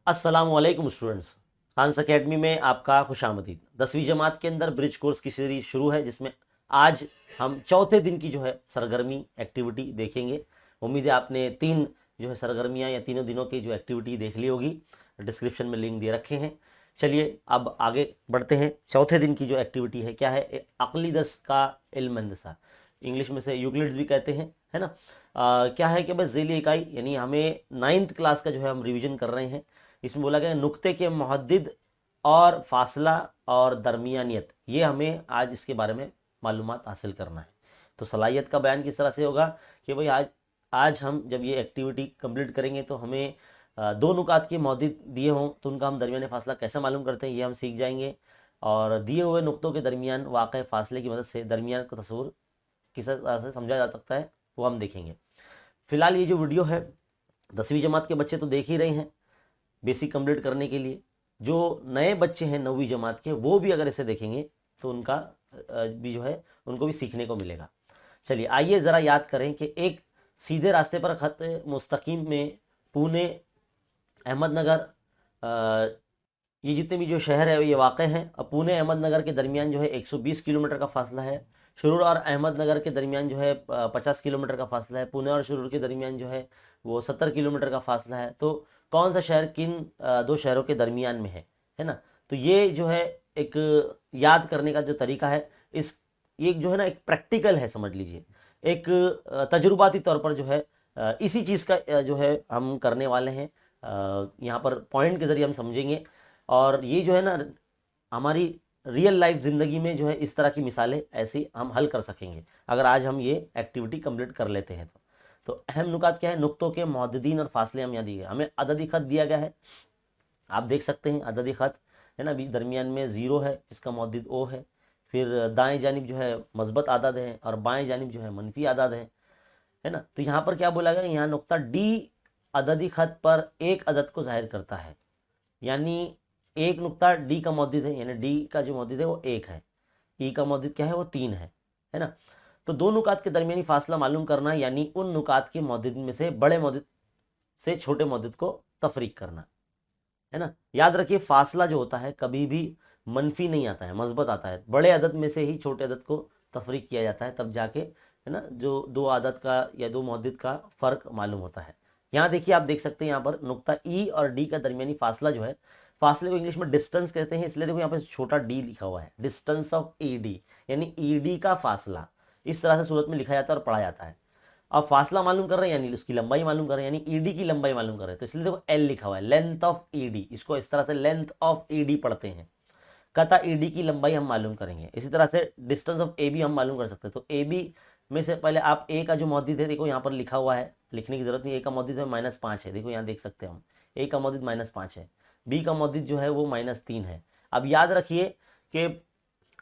अस्सलामुअलैकुम students, Khans academy में आपका खुशामदीद। 10वीं जमात के अंदर ब्रिज कोर्स की सीरीज शुरू है, जिसमें आज हम चौथे दिन की जो है सरगर्मी एक्टिविटी देखेंगे। उम्मीद है आपने तीन जो है सरगर्मियां या तीनों दिनों की जो एक्टिविटी देख ली होगी। डिस्क्रिप्शन में लिंक दे रखे हैं। चलिए अब आगे बढ़ते हैं। चौथे दिन की जो एक्टिविटी है क्या है? अकली दस का इल्मंदसा, इंग्लिश में से यूक्लिड्स भी कहते हैं, है ना। क्या है कि बस ज़ेली इकाई यानी हमें 9th क्लास का जो है हम रिवीजन कर रहे हैं। इसमें बोला गया नुक्ते के मुहद्दिद और फासला और दरमियानियत, ये हमें आज इसके बारे में मालूमात हासिल करना है। तो सलाहियत का बयान किस तरह से होगा कि भाई आज हम जब ये एक्टिविटी कंप्लीट करेंगे तो हमें दो नुकात के मुहद्दिद दिए हों तो उनका हम दरमियान फासला कैसे मालूम करते हैं ये हम सीख जाएंगे। और दिए हुए नुक्तों के दरमियान वाक़ फासले की मदद से दरमियान का तस्वुर किस तरह से समझा जा सकता है वो हम देखेंगे। फिलहाल ये जो वीडियो है 10वीं जमात के बच्चे तो देख ही रहे हैं बेसिक कंप्लीट करने के लिए। जो नए बच्चे हैं 9वीं जमात के, वो भी अगर इसे देखेंगे तो उनका भी जो है उनको भी सीखने को मिलेगा। चलिए आइए ज़रा याद करें कि एक सीधे रास्ते पर खत मुस्तकीम में पुणे, अहमदनगर, ये जितने भी जो शहर है ये वाक़ हैं। अब पुणे अहमदनगर के दरमियान जो है 120 किलोमीटर का फासला है। शुरूर और अहमदनगर के दरमियान जो है 50 किलोमीटर का फासला है। पुणे और शुरूर के दरमियान जो है वो 70 किलोमीटर का फासला है। तो कौन सा शहर किन दो शहरों के दरमियान में है ना। तो ये जो है एक याद करने का जो तरीका है, इस ये जो है ना एक प्रैक्टिकल है, समझ लीजिए एक तजुर्बाती तौर पर जो है इसी चीज़ का जो है हम करने वाले हैं। यहाँ पर पॉइंट के ज़रिए हम समझेंगे और ये जो है ना हमारी रियल लाइफ ज़िंदगी में जो है इस तरह की मिसालें ऐसी हम हल कर सकेंगे अगर आज हम ये एक्टिविटी कंप्लीट कर लेते हैं। तो अहम नुकात क्या है? नुक्तों के मुहद्दिदीन और फासले हम यहाँ दिए गए। हमें अददी खत दिया गया है, आप देख सकते हैं अददी खत है ना। अभी दरमियान में 0 है जिसका मुहद्दिद ओ है। फिर दाएं जानिब जो है मस्बत आदद है और बाएं जानिब जो है मनफी आदद है ना। तो यहाँ पर क्या बोला गया? यहाँ नुक्ता डी अददी खत पर एक अदद को जाहिर करता है, यानी एक नुक्ता डी का मुहद्दिद है, यानी डी का जो मुहद्दिद है वो 1 है। ई का मुहद्दिद क्या है? वो 3 है ना। तो दो नुकात के दरमियानी फासला मालूम करना, यानी उन नुकात के मुहद्दिद में से बड़े मुहद्दिद से छोटे मुहद्दिद को तफरीक करना, है ना। याद रखिए फासला जो होता है कभी भी मनफी नहीं आता है, मस्बत आता है। बड़े अदद में से ही छोटे अदद को तफरीक किया जाता है, तब जाके है ना जो दो आदत का या दो मुहद्दिद का फ़र्क मालूम होता है। यहाँ देखिए, आप देख सकते हैं यहाँ पर नुक्ता ई और डी का दरमियानी फासला जो है, फासले को इंग्लिश में डिस्टेंस कहते हैं, इसलिए देखो यहाँ पर छोटा डी लिखा हुआ है, डिस्टेंस ऑफ ई डी, यानी ई डी का फासला। इस तरह से सूरत में लिखा जाता है और पढ़ा जाता है। अब फासला मालूम कर रहे हैं यानी उसकी लंबाई मालूम कर रहे हैं, यानी ईडी की लंबाई मालूम कर रहे हैं, तो इसलिए देखो एल लिखा हुआ है, लेंथ ऑफ ईडी। इसको इस तरह से लेंथ ऑफ ईडी पढ़ते हैं। कता ईडी की लंबाई हम मालूम करेंगे। इसी तरह से डिस्टेंस ऑफ ए बी हम मालूम कर सकते हैं। तो ए बी में से पहले आप ए का जो मुहद्दिद है, देखो यहाँ पर लिखा हुआ है, लिखने की जरूरत नहीं। ए का मुहद्दिद है -5 है, देखो यहाँ देख सकते हैं हम, ए का मुहद्दिद -5 है। बी का मुहद्दिद जो है वो -3 है। अब याद रखिए कि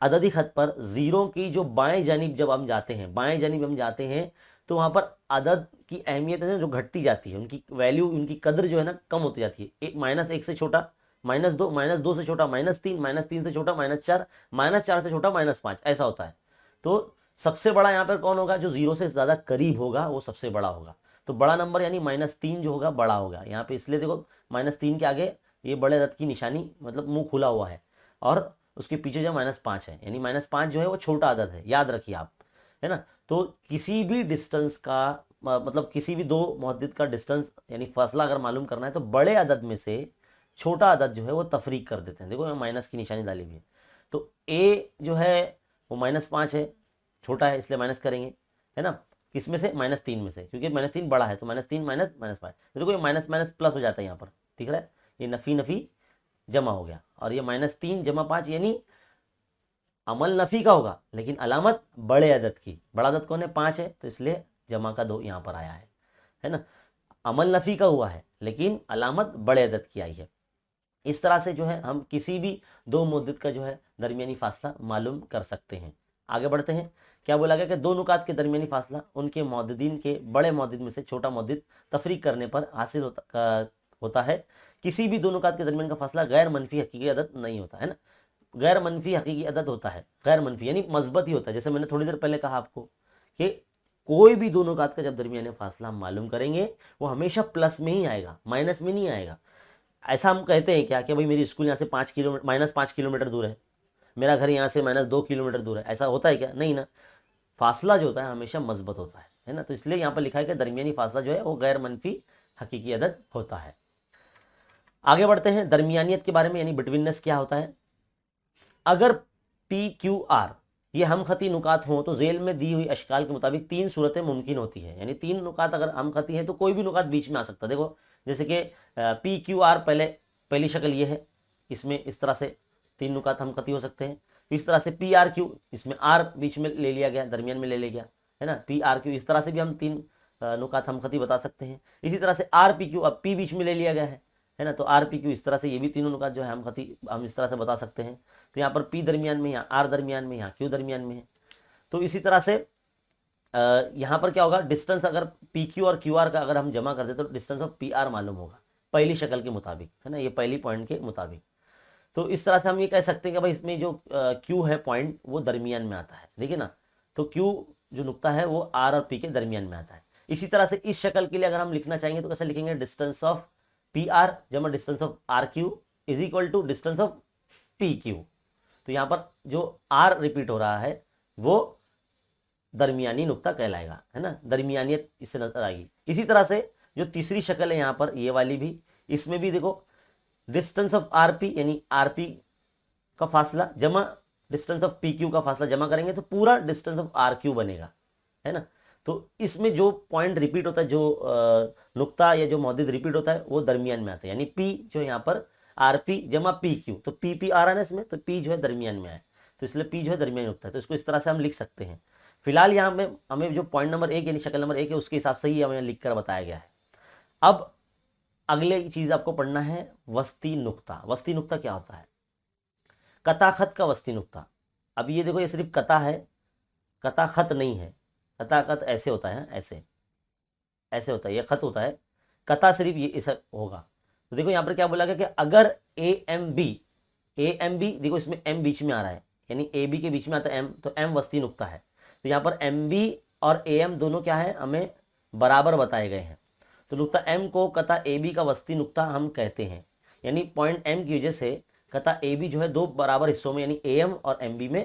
अददी खत पर जीरो की जो बाएं जानिब जब हम जाते हैं, बाएं जानिब हम जाते हैं तो वहां पर अदद की अहमियत है जो घटती जाती है, उनकी वैल्यू, उनकी कदर जो है ना कम होती जाती है। -1 से छोटा -2 से छोटा -3 से छोटा -4 -4 से छोटा -5, ऐसा होता है। तो सबसे बड़ा यहाँ पर कौन होगा? जो 0 से ज्यादा करीब होगा वो सबसे बड़ा होगा। तो बड़ा नंबर यानी -3 जो होगा बड़ा होगा यहाँ पे, इसलिए देखो -3 के आगे ये बड़े अदद की निशानी, मतलब मुंह खुला हुआ है, और उसके पीछे जो -5 है, यानी -5 जो है वो छोटा अदद है, याद रखिए आप, है ना। तो किसी भी डिस्टेंस का मतलब किसी भी दो मुहद्दिद का डिस्टेंस यानी फासला अगर मालूम करना है तो बड़े अदद में से छोटा अदद जो है वो तफरीक कर देते हैं। देखो मैं माइनस की निशानी डाली हुई है। तो ए जो है वो -5 है, छोटा है इसलिए माइनस करेंगे, है ना। किसमें से? -3 में से, क्योंकि -3 बड़ा है, तो -3 -5। देखो ये माइनस माइनस प्लस हो जाता है यहाँ पर, दिख रहा है, ये नफी नफी जमा हो गया, और ये -3 जमा 5 यानी अमल नफी का होगा लेकिन अलामत बड़े अदद की। बड़ा अदद कौन है? 5 है, तो इसलिए जमा का 2 यहाँ पर आया है ना। अमल नफी का हुआ है लेकिन अलामत बड़े अदद की आई है। इस तरह से जो है हम किसी भी दो मुद्दत का जो है दरमियानी फासला मालूम कर सकते हैं। आगे बढ़ते हैं। क्या बोला गया कि दो नुकात के दरमियानी फासला उनके मुहद्दिदीन के बड़े मुहद्दिद में से छोटा मुहद्दिद तफरीक करने पर हासिल होता है। किसी भी दो नुकात के दरमियान का फासला गैर मनफी हकीकी अदद नहीं होता, है ना। गैर मनफी हकीकी अदद होता है, गैर मनफी यानी मस्बत ही होता है। जैसे मैंने थोड़ी देर पहले कहा आपको कि कोई भी दो नुकात का जब दरमियानी फासला हम मालूम करेंगे वो हमेशा प्लस में ही आएगा, माइनस में नहीं आएगा। ऐसा हम कहते हैं क्या कि भाई मेरी स्कूल यहाँ से 5 किलोमीटर -5 किलोमीटर दूर है, मेरा घर यहाँ से -2 किलोमीटर दूर है, ऐसा होता है क्या? नहीं ना, फासला जो होता है हमेशा मजबूत होता है ना। तो इसलिए यहाँ पर लिखा है कि दरमियानी फासला जो है वो गैर मनफी हकीकी अदद होता है। आगे बढ़ते हैं दरमियानियत के बारे में, यानी बिटवीननेस क्या होता है। अगर पी क्यू आर ये हम खती नुकात हों तो जेल में दी हुई अशकाल के मुताबिक 3 सूरतें मुमकिन होती है, यानी 3 नुकात अगर हम खती हैं तो कोई भी नुकात बीच में आ सकता है। देखो जैसे कि पी क्यू आर पहली शक्ल ये है, इसमें इस तरह से 3 नुकात हम खती हो सकते हैं। इस तरह से पी आर क्यू, इसमें आर बीच में ले लिया गया, दरमियान में ले लिया गया है ना, पी आर क्यू, इस तरह से भी हम 3 नुकात हम खती बता सकते हैं। इसी तरह से आर पी क्यू, अब पी बीच में ले लिया गया है ना, तो आर पी क्यू, इस तरह से ये भी तीनों नुकात जो है हम खती हम इस तरह से बता सकते हैं। तो यहाँ पर पी दरमियान में, यहाँ आर दरमियान में, यहाँ क्यू दरमियान में है। तो इसी तरह से यहाँ पर क्या होगा, डिस्टेंस अगर पी क्यू और क्यू आर का अगर हम जमा कर दे तो डिस्टेंस ऑफ पी आर मालूम होगा पहली शक्ल के मुताबिक, है ना, ये पहली पॉइंट के मुताबिक। तो इस तरह से हम ये कह सकते हैं कि भाई इसमें जो क्यू है पॉइंट वो दरमियान में आता है, देखिए ना, तो क्यू जो नुक्ता है वो आर और पी के दरमियान में आता है। इसी तरह से इस शक्ल के लिए अगर हम लिखना चाहेंगे तो कैसे लिखेंगे, डिस्टेंस ऑफ पी आर जमा distance of R Q is equal to distance of P Q. तो यहाँ पर जो आर रिपीट हो रहा है वो दरमियानी नुक्ता कहलाएगा, है ना, दरमियानियत इससे नजर आएगी। इसी तरह से जो तीसरी शक्ल है यहाँ पर ये वाली भी, इसमें भी देखो डिस्टेंस ऑफ आरपी यानी आरपी का फासला जमा डिस्टेंस ऑफ पी क्यू का फासला जमा करेंगे तो पूरा डिस्टेंस ऑफ आर क्यू बनेगा, है ना। तो इसमें जो पॉइंट रिपीट होता है, जो नुक्ता या जो मौजूद रिपीट होता है वो दरमियान में आता है, यानी पी जो यहाँ पर आरपी जमा पी क्यू, तो पी पी आ रहा है ना इसमें, तो पी जो है दरमियान में आए, तो इसलिए पी जो है दरमियान नुक्ता है। तो इसको इस तरह से हम लिख सकते हैं। फिलहाल यहाँ में हमें जो पॉइंट नंबर 1 यानी शक्ल नंबर 1 है उसके हिसाब से ही हमें लिख कर बताया गया है। अब अगले चीज आपको पढ़ना है वस्ती नुक्ता। वस्ती नुक्ता क्या होता है, कता खत का वस्ती नुक्ता। अब ये देखो ये सिर्फ कता है, कता खत नहीं है। कता खत ऐसे होता है, ऐसे ऐसे होता है, ये खत होता है, कता सिर्फ ये ऐसा होगा। तो देखो यहाँ पर क्या बोला गया कि अगर ए एम बी देखो इसमें एम बीच में आ रहा है, यानी ए बी के बीच में आता है एम, तो एम वस्ती नुक्ता है। तो यहाँ पर एम बी और ए एम दोनों क्या है, हमें बराबर बताए गए हैं। तो नुक्ता एम को कता ए बी का वस्ती नुक्ता हम कहते हैं, यानी पॉइंट एम की वजह से कता ए बी जो है 2 बराबर हिस्सों में यानी ए एम और एम बी में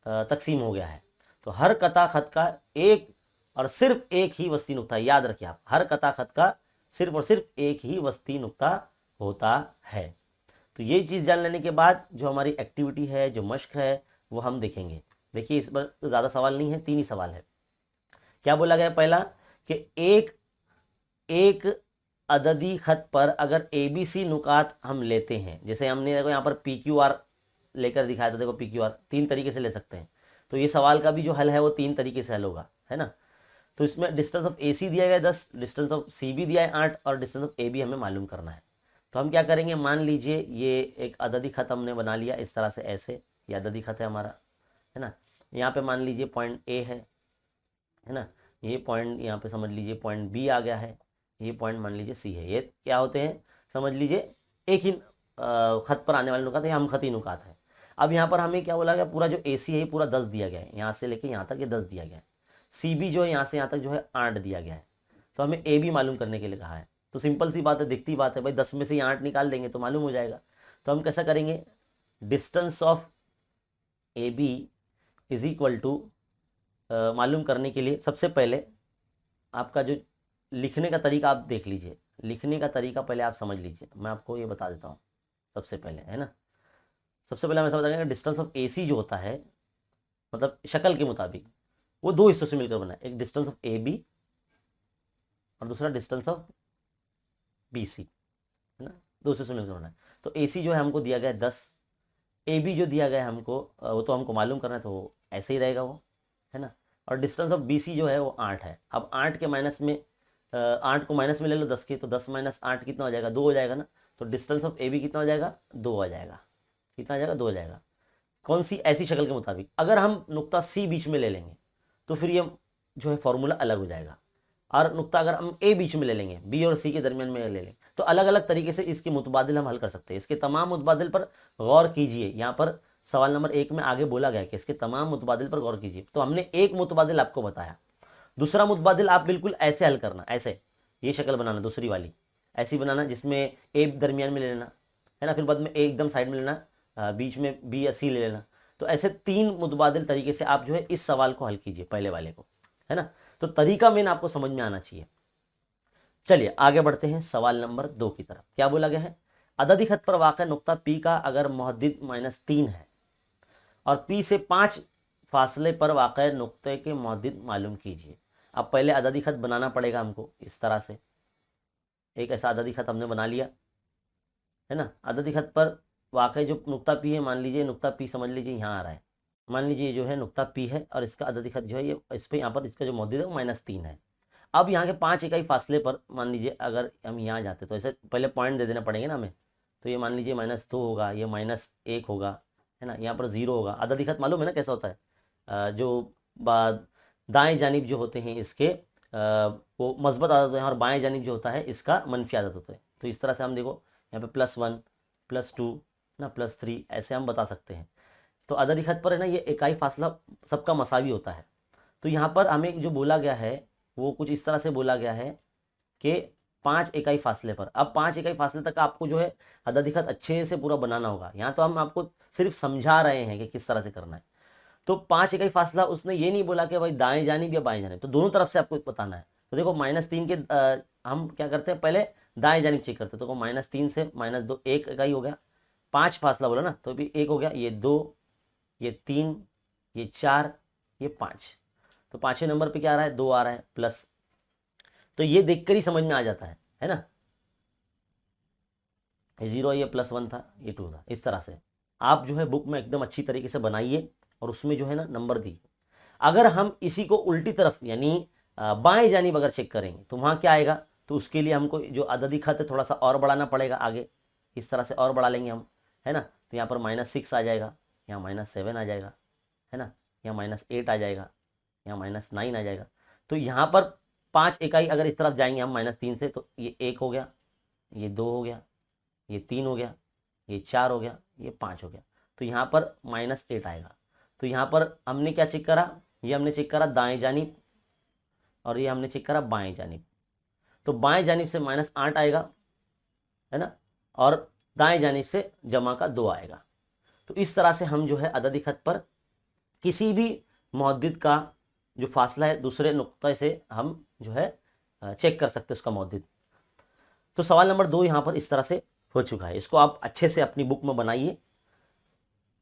तकसीम हो गया है। तो हर कता खत का एक और सिर्फ एक ही वस्ती नुक्ता, याद रखिए आप, हर कता खत का सिर्फ और सिर्फ एक ही वस्ती नुक्ता होता है। तो ये चीज़ जान लेने के बाद जो हमारी एक्टिविटी है, जो मश्क है, वो हम देखेंगे। देखिए इस पर ज़्यादा सवाल नहीं है, 3 ही सवाल है। क्या बोला गया पहला कि एक अददी खत पर अगर ABC नुकात हम लेते हैं, जैसे हमने देखो यहाँ पर PQR लेकर दिखाया था, देखो PQR 3 तरीके से ले सकते हैं। तो ये सवाल का भी जो हल है वो 3 तरीके से हल होगा, है ना। तो इसमें डिस्टेंस ऑफ AC दिया गया 10, डिस्टेंस ऑफ CB दिया है 8 और डिस्टेंस ऑफ AB हमें मालूम करना है। तो हम क्या करेंगे, मान लीजिए ये एक अददी खत हमने बना लिया इस तरह से, ऐसे ये अददी खत है हमारा, है ना। यहाँ पे मान लीजिए पॉइंट A है ना, ये पॉइंट यहाँ पे समझ लीजिए पॉइंट B आ गया है, ये पॉइंट मान लीजिए C है। ये क्या होते हैं, समझ लीजिए एक ही खत पर आने वाले नुकात है, हम खती नुकात है। अब यहाँ पर हमें क्या बोला गया, पूरा जो AC है पूरा 10 दिया गया है, यहाँ से लेके यहाँ तक ये 10 दिया गया है। CB जो है यहाँ से यहाँ तक जो है 8 दिया गया है। तो हमें AB मालूम करने के लिए कहा है। तो सिंपल सी बात है, दिखती बात है भाई, 10 में से ये 8 निकाल देंगे तो मालूम हो जाएगा। तो हम कैसा करेंगे, distance of AB is equal to, मालूम करने के लिए सबसे पहले आपका जो लिखने का तरीका आप देख लीजिए, लिखने का तरीका पहले आप समझ लीजिए, मैं आपको ये बता देता हूँ सबसे पहले, है ना। सबसे पहले हमें समझ आएगा डिस्टेंस ऑफ AC जो होता है, मतलब शक्ल के मुताबिक वो 2 हिस्सों से मिलकर बना है, एक डिस्टेंस ऑफ AB और दूसरा डिस्टेंस ऑफ BC, है ना, 2 हिस्सों से मिलकर बना है। तो AC जो है हमको दिया गया है 10, AB जो दिया गया है हमको वो तो हमको मालूम करना है, तो वो ऐसे ही रहेगा वो, है ना। और डिस्टेंस ऑफ BC जो है वो 8 है। अब 8 के माइनस में 8 को माइनस में ले लो 10 के, तो 10 - 8 कितना हो जाएगा, 2 हो जाएगा ना। तो डिस्टेंस ऑफ AB कितना हो जाएगा, 2 आ जाएगा। कितना आ जाएगा, 2 हो जाएगा। कौन सी, ऐसी शक्ल के मुताबिक। अगर हम नुक्ता C बीच में ले लेंगे तो फिर ये जो है फॉर्मूला अलग हो जाएगा। और नुक्ता अगर हम A बीच में ले लेंगे, B और C के दरमियान में ले लेंगे, तो अलग अलग तरीके से इसके मुतबादिल हम हल कर सकते हैं। इसके तमाम मुतबादिल पर गौर कीजिए। यहाँ पर सवाल नंबर 1 में आगे बोला गया कि इसके तमाम मुतबादिल पर गौर कीजिए। तो हमने एक मुतबादिल आपको बताया, दूसरा मुतबादिल आप बिल्कुल ऐसे हल करना, ऐसे ये शक्ल बनाना दूसरी वाली, ऐसी बनाना जिसमें ए दरमियान में ले लेना, है ना, फिर बाद में ए एकदम साइड में लेना, बीच में बी या सी ले लेना। तो ऐसे 3 मुतबादिल तरीके से आप जो है इस सवाल को हल कीजिए, पहले वाले को, है ना। तो तरीका मेन आपको समझ में आना चाहिए। चलिए आगे बढ़ते हैं सवाल नंबर 2 की तरफ। क्या बोला गया है, अददी खत पर वाक़ नुक्ता पी का अगर मुहद्दिद -3 है और पी से 5 फासले पर वाक़ नुक्ते के मुहद्दिद मालूम कीजिए। अब पहले अददी खत बनाना पड़ेगा हमको इस तरह से, एक ऐसा अददी खत हमने बना लिया, है ना। अददी खत पर वाक़ई जो नुक्ता पी है, मान लीजिए नुक्ता पी समझ लीजिए यहाँ आ रहा है, मान लीजिए जो है नुक्ता पी है और इसका अददी खत जो है ये इस पर यहाँ पर इसका जो मुहद्दिद है वो -3 है। अब यहाँ के 5 इकाई फासले पर मान लीजिए अगर हम यहाँ जाते तो ऐसे पहले पॉइंट दे देना पड़ेंगे ना हमें। तो ये मान लीजिए -2 होगा, ये -1 होगा, है ना, यहाँ पर 0 होगा। अददी खत मालूम है ना कैसा होता है, जो दाएं जानिब जो होते हैं इसके वो मस्बत आदत होते हैं और बाएं जानिब जो होता है इसका मनफी आदत होता है। तो इस तरह से हम देखो यहाँ पे +1 +2 ना +3 ऐसे हम बता सकते हैं। तो अददी खत पर है ना ये इकाई फासला सबका मसावी होता है। तो यहाँ पर हमें जो बोला गया है वो कुछ इस तरह से बोला गया है कि 5 इकाई फासले पर। अब 5 इकाई फासले तक आपको जो है अददी खत अच्छे से पूरा बनाना होगा। यहाँ तो हम आपको सिर्फ समझा रहे हैं कि किस तरह से करना है। तो 5 इकाई फासला उसने ये नहीं बोला कि भाई दाएं जानिब या बाएं जानिब, तो दोनों तरफ से आपको बताना है। तो देखो -3 के हम क्या करते हैं, पहले दाएं जानिब चेक करते हैं। तो -3 से -2 1 इकाई हो गया, 5 फासला बोला ना, तो भी 1 हो गया, ये 2, ये 3, ये 4, ये 5। तो 5वें नंबर पे क्या आ रहा है, 2 आ रहा है प्लस। तो ये देखकर ही समझ में आ जाता है ना। ये 0 ये +1 था, ये 2 था। इस तरह से आप जो है बुक में एकदम अच्छी तरीके से बनाइए और उसमें जो है ना नंबर दी। अगर हम इसी को उल्टी तरफ यानी बाएं जानिब अगर चेक करेंगे तो वहां क्या आएगा, तो उसके लिए हमको जो अददी खत है थोड़ा सा और बढ़ाना पड़ेगा आगे, इस तरह से और बढ़ा लेंगे हम, है ना। तो यहाँ पर -6 आ जाएगा, यहाँ -7 आ जाएगा, है ना, यहाँ -8 आ जाएगा, यहाँ -9 आ जाएगा। तो यहाँ पर 5 इकाई अगर इस तरफ जाएंगे हम -3 से, तो ये 1 हो गया, ये 2 हो गया, ये 3 हो गया, ये 4 हो गया, ये 5 हो गया। तो यहाँ पर -8 आएगा। तो यहाँ पर हमने क्या चेक करा, ये हमने चेक करा दाएं जानिब और ये हमने चेक करा बाएं जानिब। तो बाएं जानिब से -8 आएगा, है ना, और दाएं जानिब से जमा का 2 आएगा। तो इस तरह से हम जो है अददी खत पर किसी भी मुहद्दिद का जो फासला है दूसरे नुक्ते से हम जो है चेक कर सकते हैं उसका मुहद्दिद। तो सवाल नंबर 2 यहाँ पर इस तरह से हो चुका है। इसको आप अच्छे से अपनी बुक में बनाइए।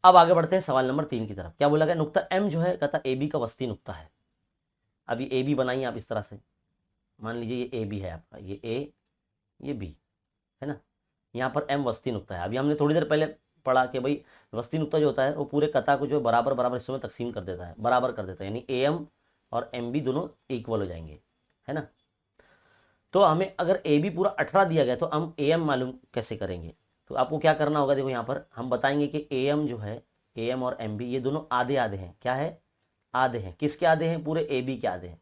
अब आगे बढ़ते हैं सवाल नंबर 3 की तरफ। क्या बोला गया, नुक्ता M जो है कहता ए बी का वस्ती नुक्ता है। अब ये ए बी बनाइए आप इस तरह से, मान लीजिए ये ए बी है आपका, ये ए ये बी, है ना। यहाँ पर M वस्ती नुक्ता है। अभी हमने थोड़ी देर पहले पढ़ा कि भाई वस्ती नुक्ता जो होता है वो पूरे कता को जो बराबर बराबर हिस्सों में तकसीम कर देता है, बराबर कर देता है, यानी AM और MB दोनों इक्वल हो जाएंगे, है ना। तो हमें अगर AB पूरा 18 दिया गया तो हम AM मालूम कैसे करेंगे। तो आपको क्या करना होगा, देखो यहाँ पर हम बताएंगे कि AM जो है, AM और MB ये दोनों आधे आधे हैं। क्या है, आधे हैं। किसके आधे हैं, पूरे AB के आधे हैं।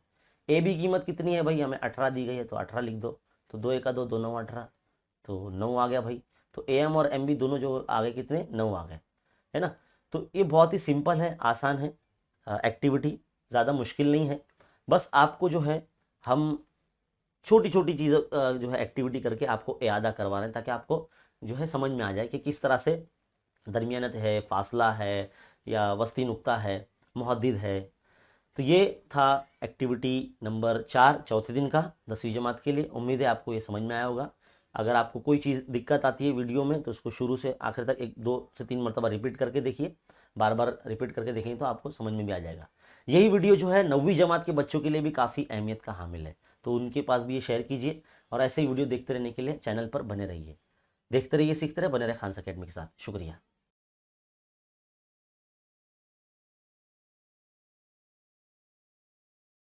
AB की कीमत कितनी है भाई, हमें 18 दी गई है तो 18 लिख दो। तो 2 1 2 2 9 18, तो 9 आ गया भाई। तो AM और MB दोनों जो आ गए कितने, 9 आ गए, है ना। तो ये बहुत ही सिंपल है, आसान है एक्टिविटी, ज़्यादा मुश्किल नहीं है। बस आपको जो है हम छोटी छोटी चीज़ें जो है एक्टिविटी करके आपको यादा करवा रहे हैं ताकि आपको जो है समझ में आ जाए कि किस तरह से दरमियानत है, फासला है या वस्ती नुक्ता है, मुहद्दिद है। तो ये था एक्टिविटी नंबर 4 चौथे दिन का 10वीं जमात के लिए। उम्मीद है आपको ये समझ में आया होगा। अगर आपको कोई चीज़ दिक्कत आती है वीडियो में तो उसको शुरू से आखिर तक 1 2 से 3 मरतबा रिपीट करके देखिए, बार बार रिपीट करके देखेंगे तो आपको समझ में भी आ जाएगा। यही वीडियो जो है 9वीं जमात के बच्चों के लिए भी काफ़ी अहमियत का हामिल है, तो उनके पास भी ये शेयर कीजिए और ऐसे ही वीडियो देखते रहने के लिए चैनल पर बने रहिए। देखते रहिए, सीखते रहिए, बने रहे खान अकेडमी के साथ। शुक्रिया।